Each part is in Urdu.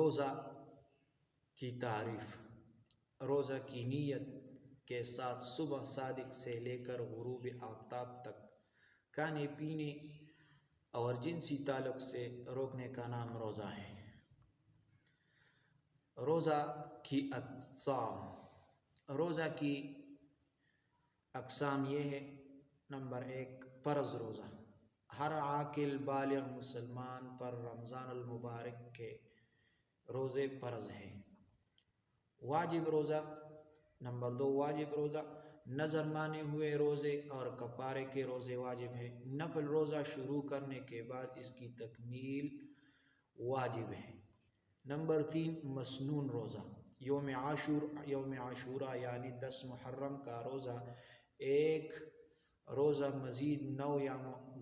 روزہ کی تعریف: روزہ کی نیت کے ساتھ صبح صادق سے لے کر غروب آفتاب تک کھانے پینے اور جنسی تعلق سے روکنے کا نام روزہ ہے۔ روزہ کی اقسام: روزہ کی اقسام یہ ہے: نمبر 1، فرض روزہ: ہر عاقل بالغ مسلمان پر رمضان المبارک کے روزے فرض ہیں۔ واجب روزہ: نمبر 2، واجب روزہ: نظر مانے ہوئے روزے اور کفارے کے روزے واجب ہیں۔ نفل روزہ شروع کرنے کے بعد اس کی تکمیل واجب ہے۔ نمبر 3، مسنون روزہ: یوم عاشورہ یعنی 10 محرم کا روزہ ایک روزہ مزید 9 یا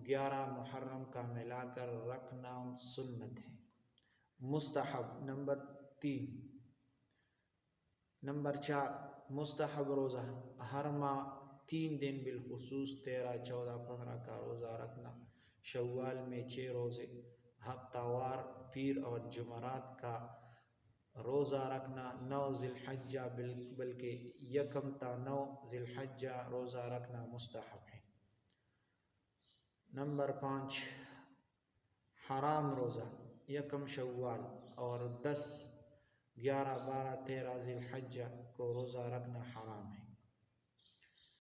11 محرم کا ملا کر رکھنا سنت ہے۔ مستحب: نمبر 4، مستحب روزہ: ہر ماہ 3 دن بالخصوص 13، 14، 15 کا روزہ رکھنا۔ شوال میں 6 روزے، ہفتہ وار پیر اور جمعرات کا روزہ رکھنا۔ 9 ذی الحجہ بلکہ 1 تا 9 ذی الحجہ روزہ رکھنا مستحب ہے۔ نمبر 5، حرام روزہ: 1 شوال اور 10، 11، 12، 13 ذی الحجہ کو روزہ رکھنا حرام ہے۔